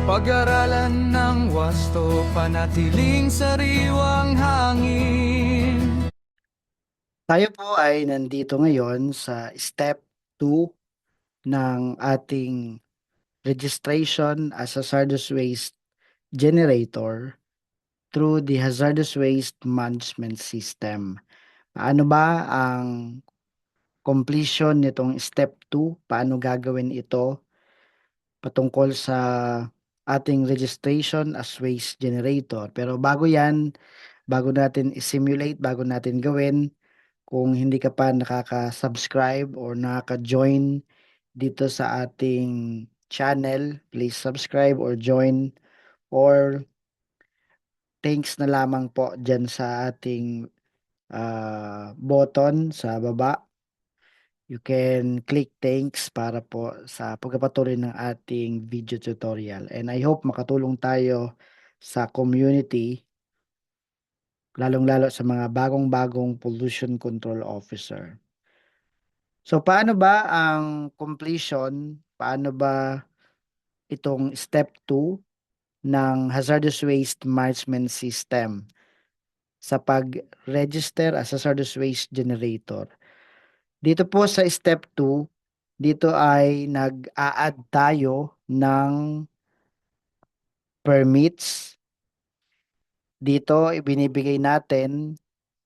Pag-aralan ng wasto, panatiling sariwang hangin. Tayo po ay nandito ngayon sa step 2 ng ating registration as hazardous waste generator through the hazardous waste management system. Paano ba ang completion nitong step 2? Paano gagawin ito patungkol sa ating registration as waste generator? Pero bago yan, bago natin i-simulate, bago natin gawin, kung hindi ka pa nakaka-subscribe or nakaka-join dito sa ating channel, please subscribe or join or thanks na lamang po dyan sa ating button sa baba. You can click thanks para po sa pagpapatuloy ng ating video tutorial. And I hope makatulong tayo sa community, lalong-lalo sa mga bagong-bagong pollution control officer. So, paano ba ang completion? Paano ba itong step 2 ng hazardous waste management system sa pag-register as hazardous waste generator? Dito po sa step 2, dito ay nag-a-add tayo ng permits. Dito, ibinibigay natin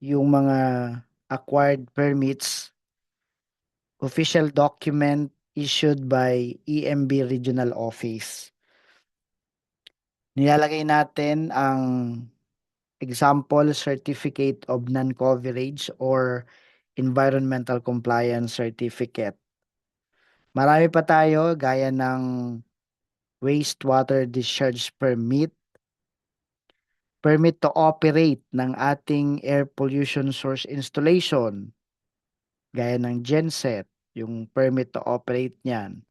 yung mga acquired permits, official document issued by EMB Regional Office. Nilalagay natin ang example certificate of non-coverage or environmental compliance certificate. Marami pa tayo gaya ng wastewater discharge permit, permit to operate ng ating air pollution source installation, gaya ng genset, yung permit to operate niyan.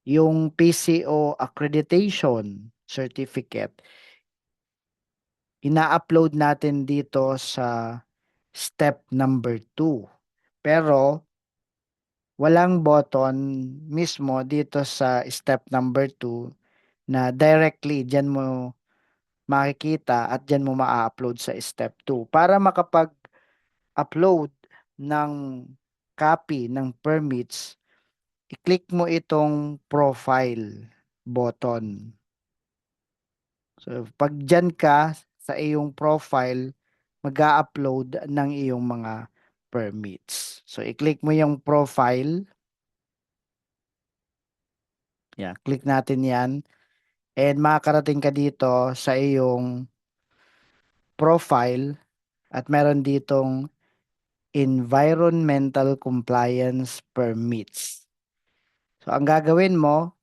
Yung PCO accreditation certificate, ina-upload natin dito sa step number 2. Pero walang button mismo dito sa step number 2 na directly dyan mo makikita at dyan mo ma-upload sa step 2. Para makapag-upload ng copy ng permits, i-click mo itong profile button. So, pag dyan ka sa iyong profile, mag-a-upload ng iyong mga permits. So, i-click mo yung profile. Yan, click natin yan. And makakarating ka dito sa iyong profile at meron ditong environmental compliance permits. So, ang gagawin mo,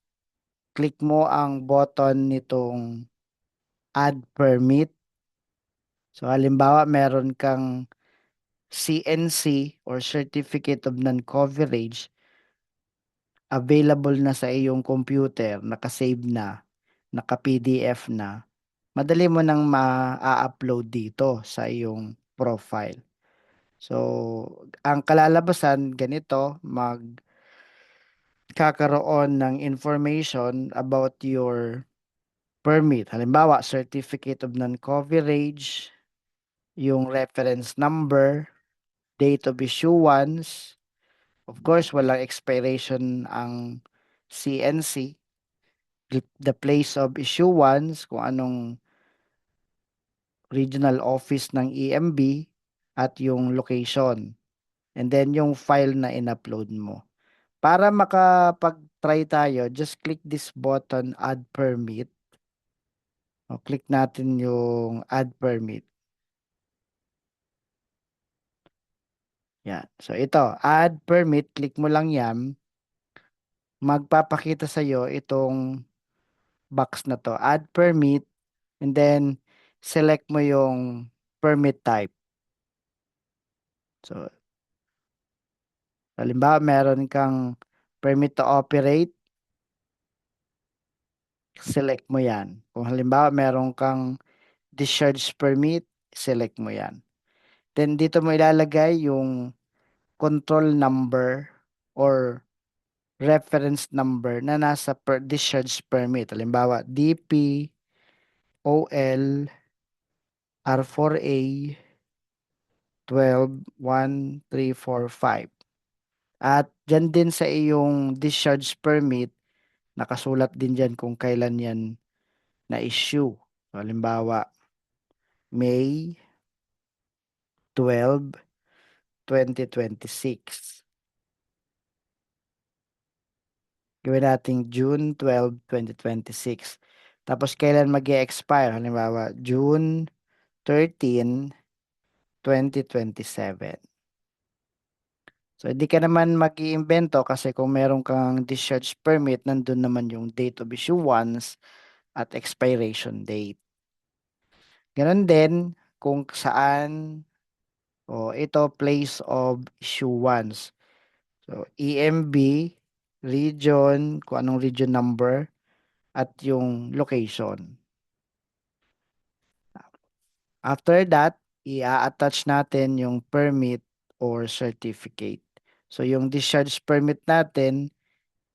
click mo ang button nitong add permit. So, halimbawa, meron kang CNC or Certificate of Non-Coverage available na sa iyong computer, naka-save na, naka-PDF na. Madali mo nang ma-upload dito sa iyong profile. So, ang kalalabasan ganito, magkakaroon ng information about your permit. Halimbawa, Certificate of Non-Coverage, yung reference number, date of issuance. Of course, walang expiration ang CNC, the place of issuance, kung anong regional office ng EMB, at yung location. And then yung file na in-upload mo. Para makapag-try tayo, just click this button, Add Permit. O, click natin yung Add Permit. Yan. So ito, Add Permit, click mo lang yan. Magpapakita sa iyo itong box na to. Add Permit, and then select mo yung permit type. So, halimbawa, meron kang permit to operate, select mo yan. Kung halimbawa, meron kang discharge permit, select mo yan. Then, dito mo ilalagay yung control number or reference number na nasa discharge permit. Halimbawa, DP, OL, R4A, 121345. At dyan din sa iyong discharge permit, nakasulat din dyan kung kailan yan na-issue. So, halimbawa, May 12, 2026. Gawin natin June 12, 2026. Tapos kailan mag-expire? Halimbawa, June 13, 2027. So, hindi ka naman mag-iimbento kasi kung meron kang discharge permit, nandun naman yung date of issuance at expiration date. Ganon din kung saan o ito place of issuance. So, EMB, region, kung anong region number, at yung location. After that, i-attach natin yung permit or certificate. So, yung discharge permit natin,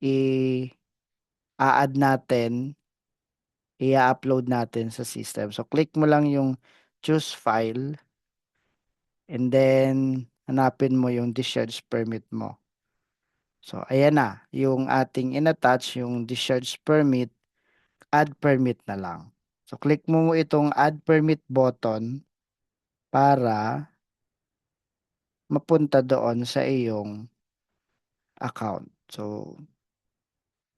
i-add natin, i-upload natin sa system. So, click mo lang yung choose file and then hanapin mo yung discharge permit mo. So, ayan na, yung ating in-attach, yung discharge permit, add permit na lang. So, click mo itong add permit button para mapunta doon sa iyong account. So,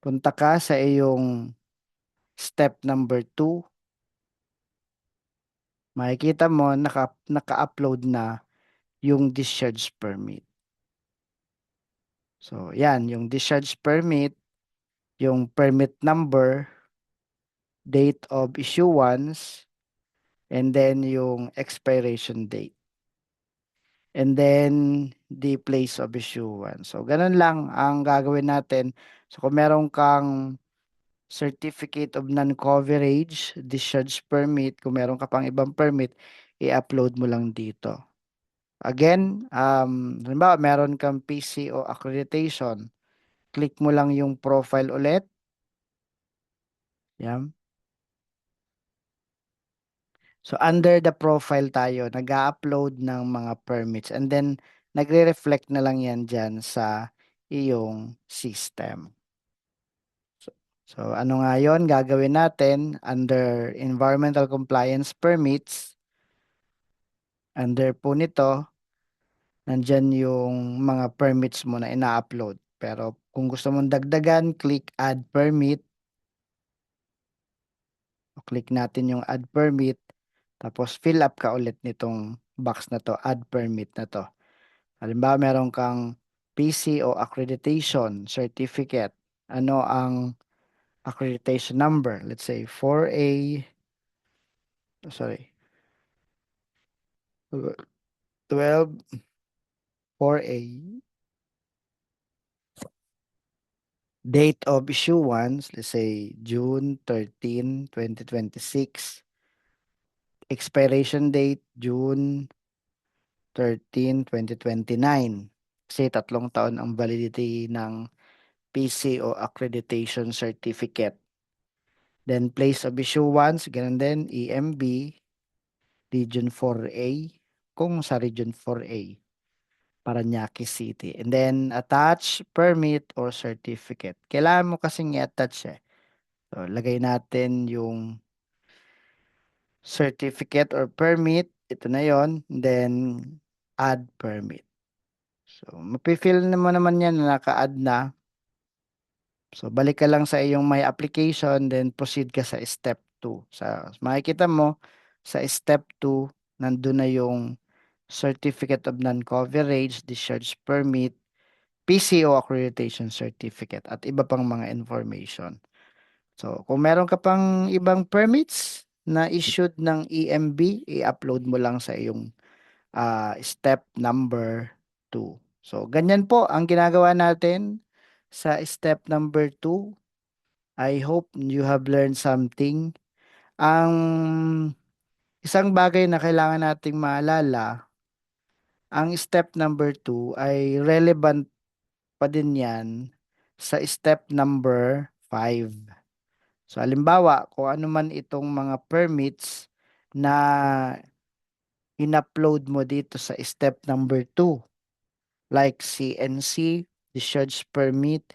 punta ka sa iyong step number 2. Makikita mo naka-upload na yung discharge permit. So, yan, yung discharge permit, yung permit number, date of issuance, and then yung expiration date. And then the place of issuance. So, ganun lang ang gagawin natin. So, kung meron kang certificate of non-coverage, discharge permit, kung meron ka pang ibang permit, i-upload mo lang dito. Again, halimbawa, meron kang PCO accreditation, click mo lang yung profile ulit. Yan. So, under the profile tayo, nag-upload ng mga permits and then nagre-reflect na lang yan dyan sa iyong system. So, ano nga yun? Gagawin natin under environmental compliance permits. Under po nito, nandyan yung mga permits mo na ina-upload. Pero kung gusto mong dagdagan, click add permit. O click natin yung add permit. Tapos fill up ka ulit nitong box na to, add permit na to. Halimbawa, meron kang PCO accreditation certificate. Ano ang accreditation number? Let's say 4A, sorry, 12, 4A. Date of issuance, let's say June 13, 2026. Expiration date, June 13, 2029. Kasi 3 taon ang validity ng PCO accreditation certificate. Then place of issuance, ganun din, EMB, Region 4A, kung sa Region 4A, Parañaque City. And then attach permit or certificate. Kailangan mo kasing i-attach eh. So, lagay natin yung certificate or permit. Ito na yon. Then, add permit. So, mapifill mo naman yan na naka-add na. So, balik ka lang sa iyong my application, then proceed ka sa step 2. Makikita mo, sa step 2, nandun na yung Certificate of Non-Coverage, Discharge Permit, PCO Accreditation Certificate, at iba pang mga information. So, kung meron ka pang ibang permits na issued ng EMB, i-upload mo lang sa iyong step number 2. So, ganyan po ang ginagawa natin sa step number 2. I hope you have learned something. Ang isang bagay na kailangan nating maalala, ang step number 2 ay relevant pa din yan sa step number 5. So halimbawa, kung ano man itong mga permits na in-upload mo dito sa step number 2, like CNC, Discharge Permit,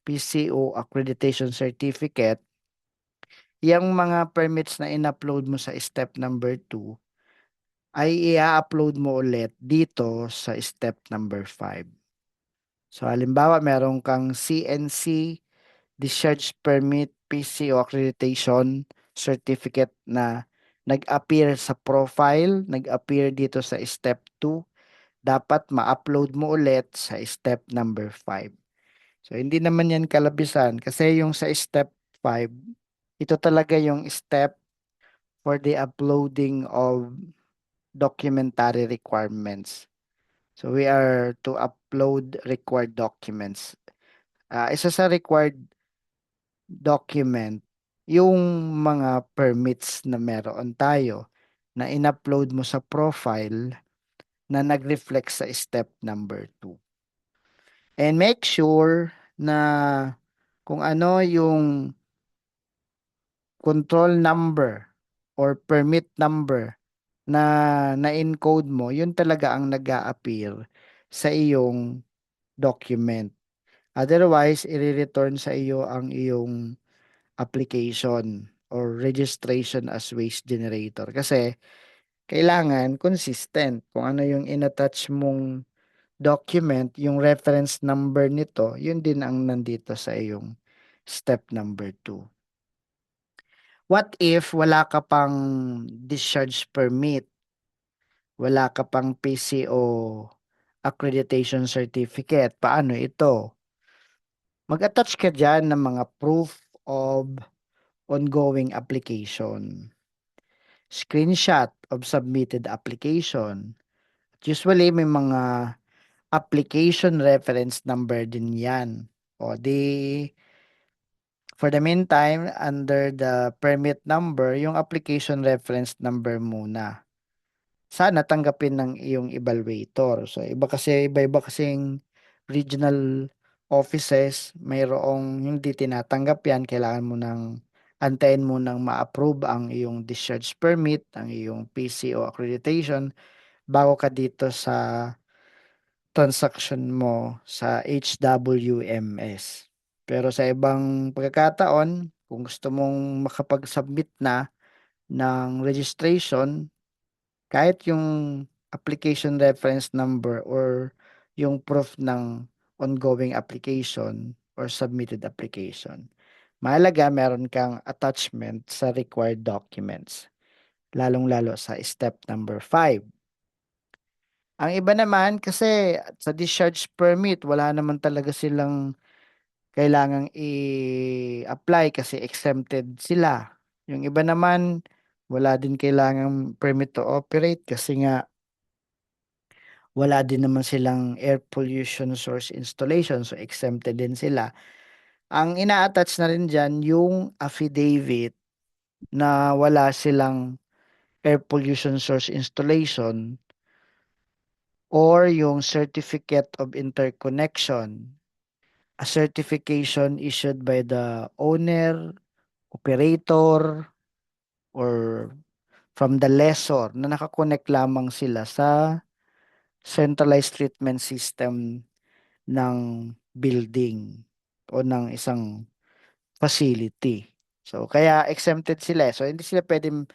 PCO Accreditation Certificate, yung mga permits na in-upload mo sa step number 2 ay i-upload mo ulit dito sa step number 5. So halimbawa, meron kang CNC Discharge Permit, PCO Accreditation Certificate na nag-appear sa profile, nag-appear dito sa step 2, dapat ma-upload mo ulit sa step number 5. So hindi naman yan kalabisan kasi yung sa step 5, ito talaga yung step for the uploading of documentary requirements. So we are to upload required documents. Isa sa required document, yung mga permits na meron tayo na in-upload mo sa profile na nag-reflect sa step number 2. And make sure na kung ano yung control number or permit number na na-encode mo, yun talaga ang nag-a-appear sa iyong document. Otherwise, i-return sa iyo ang iyong application or registration as waste generator. Kasi kailangan consistent kung ano yung inattach mong document, yung reference number nito, yun din ang nandito sa iyong step number 2. What if wala ka pang discharge permit, wala ka pang PCO accreditation certificate? Paano ito? Mag-attach ka dyan ng mga proof of ongoing application. Screenshot of submitted application. Usually may mga application reference number din yan. O di, for the meantime, under the permit number, yung application reference number muna. Sana tanggapin ng iyong evaluator. So iba-iba kasing regional offices, mayroong hindi tinatanggap yan, kailangan mo nang antayin mo nang ma-approve ang iyong discharge permit, ang iyong PCO accreditation bago ka dito sa transaction mo sa HWMS. Pero sa ibang pagkakataon, kung gusto mong makapag-submit na ng registration, kahit yung application reference number or yung proof ng ongoing application or submitted application, mahalaga meron kang attachment sa required documents, lalong-lalo sa step number 5. Ang iba naman kasi sa discharge permit, wala naman talaga silang kailangang i-apply kasi exempted sila. Yung iba naman, wala din kailangang permit to operate kasi nga wala din naman silang air pollution source installation, so exempted din sila. Ang ina-attach na rin dyan yung affidavit na wala silang air pollution source installation or yung certificate of interconnection, a certification issued by the owner, operator, or from the lessor na nakakonect lamang sila sa centralized treatment system ng building o ng isang facility. So, kaya exempted sila. So, hindi sila pwedeng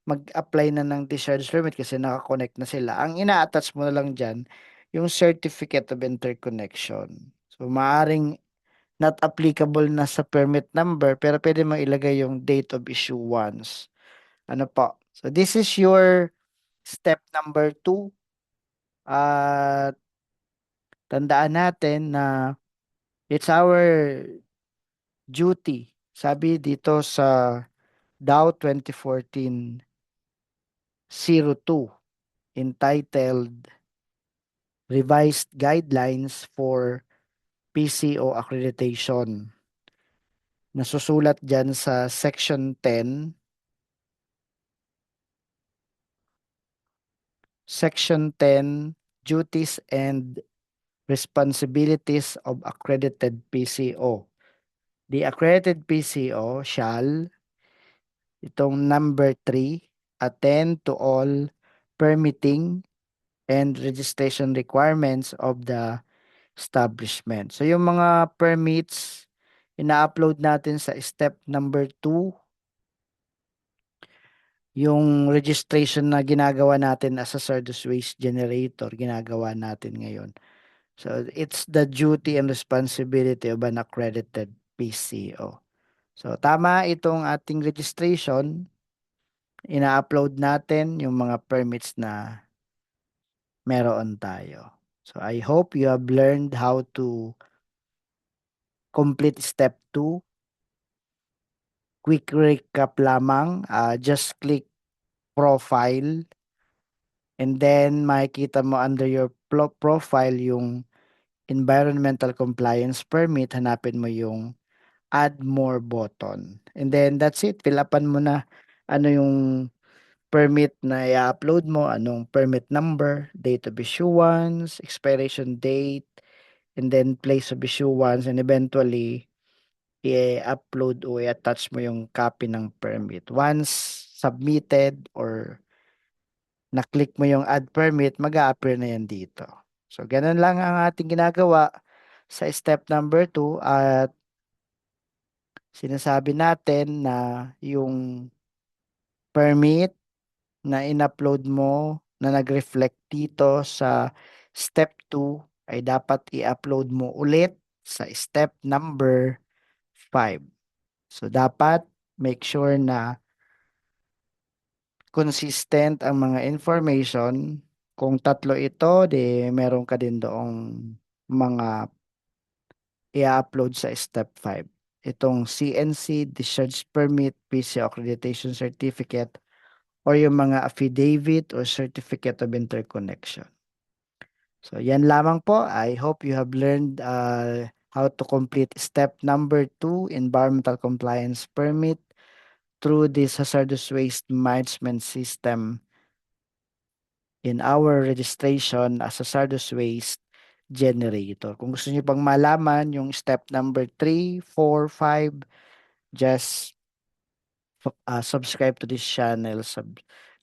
mag-apply na ng discharge permit kasi nakakonect na sila. Ang ina-attach mo na lang dyan, yung certificate of interconnection. So, maaring not applicable na sa permit number, pero pwede mo ilagay yung date of issuance. Ano po? So, this is your step number 2. At tandaan natin na it's our duty. Sabi dito sa DAO 2014-02 entitled Revised Guidelines for PCO Accreditation. Nasusulat dyan sa Section 10, Section 10, Duties and responsibilities of accredited PCO. The accredited PCO shall, itong number 3, attend to all permitting and registration requirements of the establishment. So yung mga permits, ina-upload natin sa step number 2, yung registration na ginagawa natin as a hazardous waste generator, ginagawa natin ngayon. So it's the duty and responsibility of an accredited PCO. So tama itong ating registration, ina-upload natin yung mga permits na meron tayo. So I hope you have learned how to complete step 2. Quick recap lamang, just click profile and then makikita mo under your profile yung environmental compliance permit, hanapin mo yung add more button. And then that's it, fill upan mo na ano yung permit na i-upload mo, anong permit number, date of issuance, expiration date, and then place of issuance, and eventually i-upload o i-attach mo yung copy ng permit. Once submitted or na-click mo yung add permit, mag-a-appear na yan dito. So, ganun lang ang ating ginagawa sa step number 2 at sinasabi natin na yung permit na in-upload mo na nag-reflect dito sa step 2 ay dapat i-upload mo ulit sa step number 5. So, dapat make sure na consistent ang mga information. Kung tatlo ito, di meron ka din doong mga i-upload sa step 5. Itong CNC, Discharge Permit, PC Accreditation Certificate, or yung mga affidavit or certificate of interconnection. So, yan lamang po. I hope you have learned how to complete step number 2, Environmental Compliance Permit, through this hazardous waste management system in our registration as hazardous waste generator. Kung gusto niyo pang malaman yung step number 3, 4, 5, just subscribe to this channel,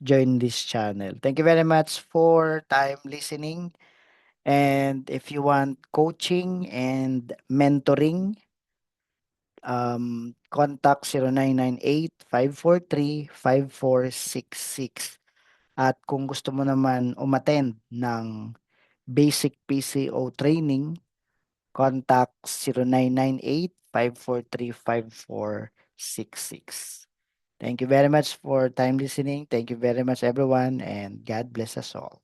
join this channel. Thank you very much for time listening. And if you want coaching and mentoring, contact 0998-543-5466. At kung gusto mo naman umattend ng basic PCO training, contact 0998-543-5466. Thank you very much for time listening. Thank you very much everyone and God bless us all.